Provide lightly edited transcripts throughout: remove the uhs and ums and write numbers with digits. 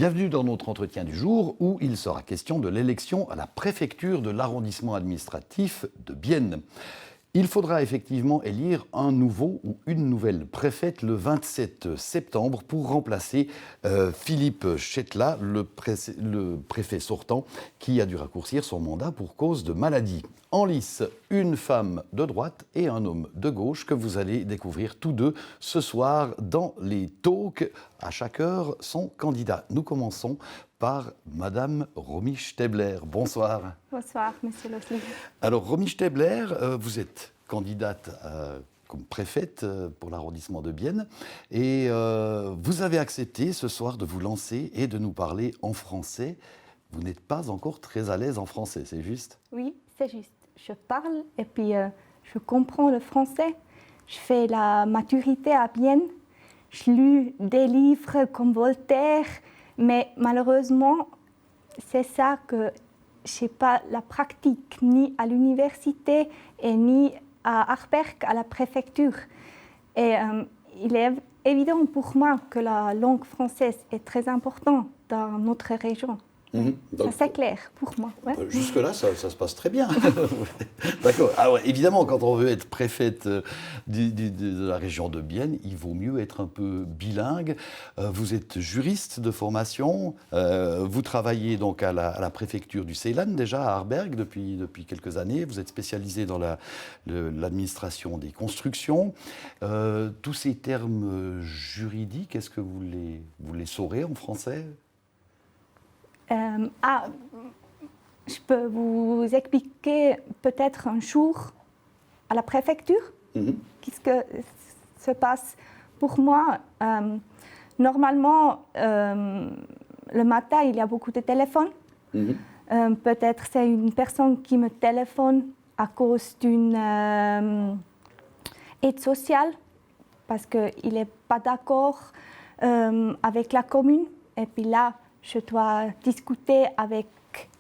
Bienvenue dans notre entretien du jour où il sera question de l'élection à la préfecture de l'arrondissement administratif de Bienne. Il faudra effectivement élire un nouveau ou une nouvelle préfète le 27 septembre pour remplacer Philippe Chetla, le préfet sortant, qui a dû raccourcir son mandat pour cause de maladie. En lice, une femme de droite et un homme de gauche que vous allez découvrir tous deux ce soir dans les talks. À chaque heure, son candidat. Nous commençons par Madame Romy Stebler. Bonsoir. Bonsoir, Monsieur Losli. Alors, Romy Stebler, vous êtes candidate comme préfète pour l'arrondissement de Bienne et vous avez accepté ce soir de vous lancer et de nous parler en français. Vous n'êtes pas encore très à l'aise en français, c'est juste ? Oui, c'est juste. Je parle et puis je comprends le français. Je fais la maturité à Bienne. Je lis des livres comme Voltaire, mais malheureusement, c'est ça que je n'ai pas la pratique ni à l'université et ni à Aarberg, à la préfecture. Et il est évident pour moi que la langue française est très importante dans notre région. Donc, ça, c'est clair pour moi. Ouais. Jusque-là, ça se passe très bien. D'accord. Alors, évidemment, quand on veut être préfète de la région de Bienne, il vaut mieux être un peu bilingue. Vous êtes juriste de formation. Vous travaillez donc à la préfecture du Seeland, déjà à Aarberg, depuis quelques années. Vous êtes spécialisé dans l'administration des constructions. Tous ces termes juridiques, est-ce que vous les saurez en français ? Je peux vous expliquer peut-être un jour à la préfecture qu'est-ce que se passe pour moi. Normalement, le matin, il y a beaucoup de téléphones. Peut-être c'est une personne qui me téléphone à cause d'une aide sociale parce qu'il n'est pas d'accord avec la commune. Et puis là, je dois discuter avec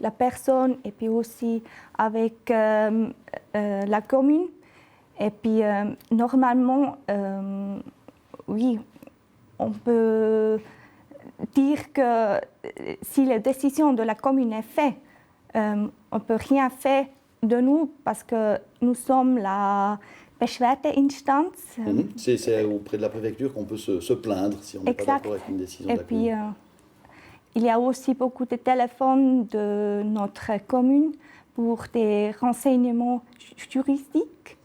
la personne et puis aussi avec la commune. Et puis, normalement, oui, on peut dire que si la décision de la commune est faite, on ne peut rien faire de nous parce que nous sommes la Beschwerdeinstanz. C'est auprès de la préfecture qu'on peut se plaindre si on n'est pas d'accord avec une décision de la commune. Et puis, il y a aussi beaucoup de téléphones de notre commune pour des renseignements juridiques,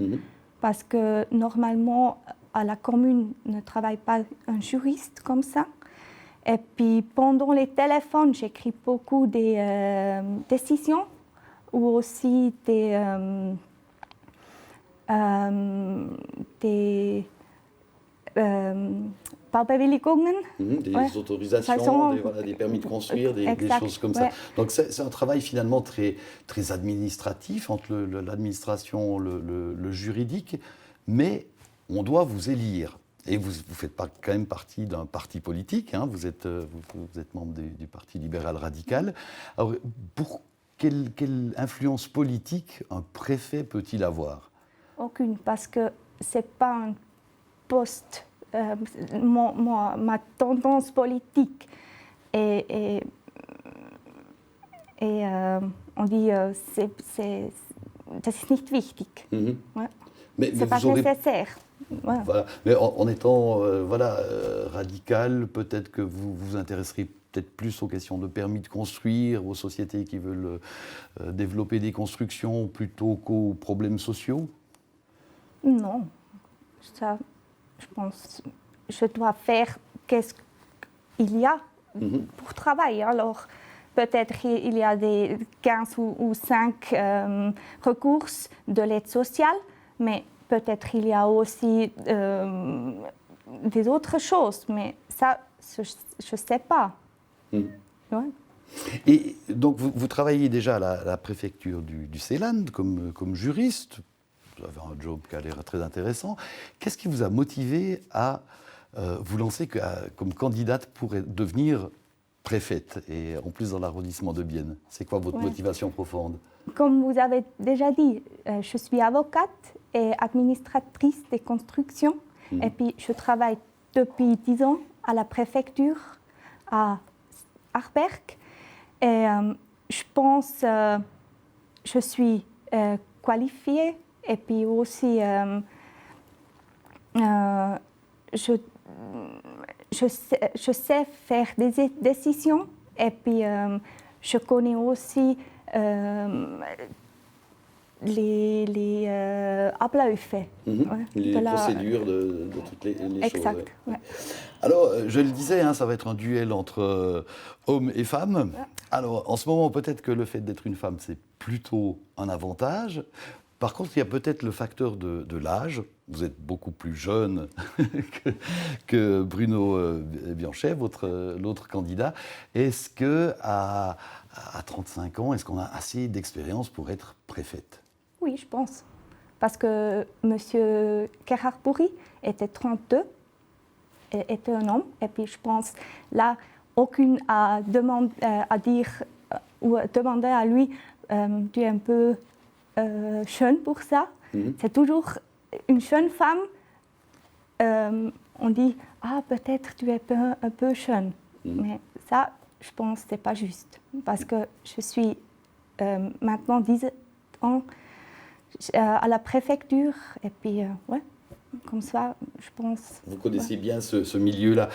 parce que normalement, à la commune ne travaille pas un juriste comme ça. Et puis, pendant les téléphones, j'écris beaucoup des décisions ou aussi des Baubewilligungen. Des autorisations, des permis de construire, des choses comme ça. Donc c'est un travail finalement très, très administratif entre l'administration, le juridique, mais on doit vous élire. Et vous ne faites pas quand même partie d'un parti politique, hein, vous êtes membre du Parti libéral radical. Alors, quelle influence politique un préfet peut-il avoir ? Aucune, parce que ce n'est pas un poste. Ma tendance politique et on dit c'est nicht wichtig. Ouais. Mais c'est pas nécessaire. Ouais. Voilà. Mais en étant radical, peut-être que vous vous intéresserez peut-être plus aux questions de permis de construire, aux sociétés qui veulent développer des constructions plutôt qu'aux problèmes sociaux ? Non, ça... Je pense que je dois faire qu'est-ce qu'il y a pour travailler. Alors, peut-être il y a des 15 ou 5 recours de l'aide sociale, mais peut-être il y a aussi des autres choses. Mais ça, je ne sais pas. Ouais. Et donc, vous travaillez déjà à la préfecture du Seeland comme juriste. Vous avez un job qui a l'air très intéressant. Qu'est-ce qui vous a motivé à vous lancer comme candidate pour devenir préfète, et en plus dans l'arrondissement de Bienne ? C'est quoi votre motivation profonde ? Comme vous avez déjà dit, je suis avocate et administratrice des constructions. Et puis, je travaille depuis 10 ans à la préfecture à Arberg. Et je pense que je suis qualifiée et puis aussi je sais faire des décisions et puis je connais aussi les Abläufe. Les procédures de toutes les choses. Exact. Ouais. Ouais. Alors, je le disais, hein, ça va être un duel entre hommes et femmes. Ouais. Alors, en ce moment, peut-être que le fait d'être une femme, c'est plutôt un avantage. Par contre, il y a peut-être le facteur de l'âge. Vous êtes beaucoup plus jeune que Bruno Bianchet, l'autre candidat. Est-ce qu'à 35 ans, est-ce qu'on a assez d'expérience pour être préfète? Oui, je pense. Parce que M. Gerhard Bourri était 32, était un homme. Et puis je pense, là, aucune a demandé à lui, tu es un peu jeune pour ça. C'est toujours une jeune femme. On dit, peut-être tu es un peu jeune. Mais ça, je pense que ce n'est pas juste. Parce que je suis maintenant 10 ans à la préfecture. Et puis, ouais, comme ça, je pense. Vous connaissez bien ce milieu-là.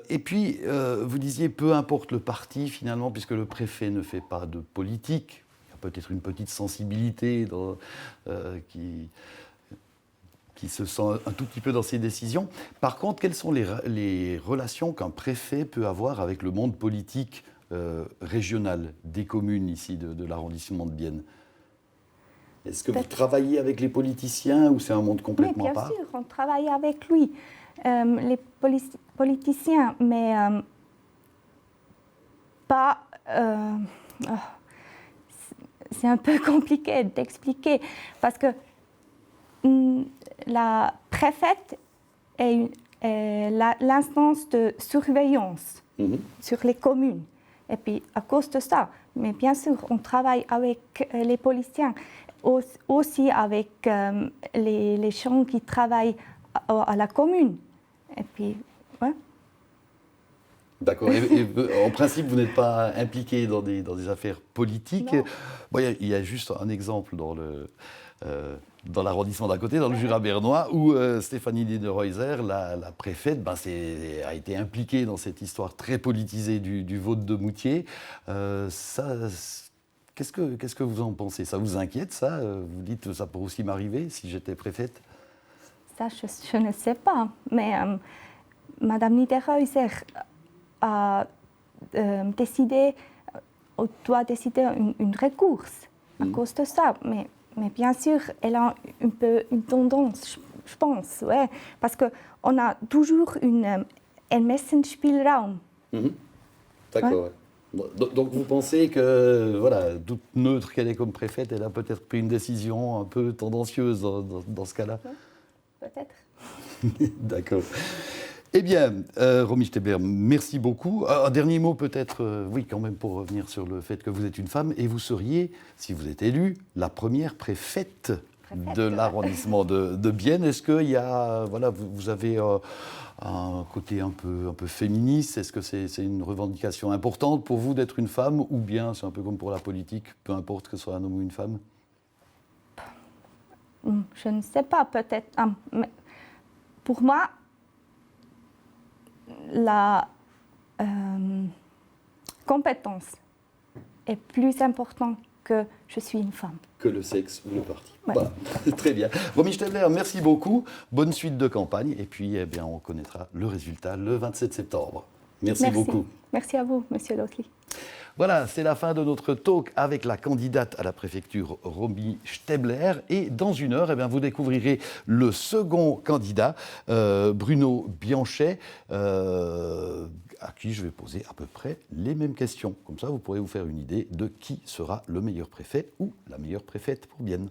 Et puis, vous disiez, peu importe le parti, finalement, puisque le préfet ne fait pas de politique. Il y a peut-être une petite sensibilité qui se sent un tout petit peu dans ses décisions. Par contre, quelles sont les relations qu'un préfet peut avoir avec le monde politique régional des communes ici de l'arrondissement de Bienne? Est-ce que vous travaillez avec les politiciens ou c'est un monde complètement à part? Bien sûr, on travaille avec lui, les politiciens, mais pas... c'est un peu compliqué d'expliquer parce que la préfète est l'instance de surveillance sur les communes. Et puis, à cause de ça, mais bien sûr, on travaille avec les politiciens, aussi avec les gens qui travaillent à la commune. Et puis, ouais. D'accord. Et en principe, vous n'êtes pas impliqué dans des affaires politiques. Bon, il y a juste un exemple dans l'arrondissement d'à côté, dans le Jura bernois, où Stéphanie Niederhäuser, la préfète, a été impliquée dans cette histoire très politisée du vote de Moutier. Qu'est-ce que vous en pensez? Ça vous inquiète, ça? Vous dites, ça pourrait aussi m'arriver si j'étais préfète? Ça, je ne sais pas. Mais Madame Niederhäuser a décidé, doit décider une recours à cause de ça. Mais bien sûr, elle a un peu une tendance, je pense, ouais, parce qu'on a toujours un Ermessensspielraum. D'accord. Ouais. Donc vous pensez que, voilà, toute neutre qu'elle est comme préfète, elle a peut-être pris une décision un peu tendancieuse dans ce cas-là? Peut-être. D'accord. Eh bien, Romy Stebler, merci beaucoup. Un dernier mot peut-être, oui, quand même, pour revenir sur le fait que vous êtes une femme, et vous seriez, si vous êtes élue, la première préfète de l'arrondissement de Bienne. Est-ce qu'il y a, voilà, vous avez un côté un peu féministe? Est-ce que c'est une revendication importante pour vous d'être une femme, ou bien c'est un peu comme pour la politique, peu importe que ce soit un homme ou une femme? Je ne sais pas, peut-être. Mais pour moi, la compétence est plus importante que je suis une femme. Que le sexe ou le parti. Ouais. Voilà. Très bien. Romy Stebler, merci beaucoup. Bonne suite de campagne. Et puis, eh bien, on connaîtra le résultat le 27 septembre. Merci beaucoup. Merci à vous, Monsieur Lotli. Voilà, c'est la fin de notre talk avec la candidate à la préfecture Romy Stebler. Et dans une heure, eh bien, vous découvrirez le second candidat, Bruno Bianchet, à qui je vais poser à peu près les mêmes questions. Comme ça, vous pourrez vous faire une idée de qui sera le meilleur préfet ou la meilleure préfète pour Bienne.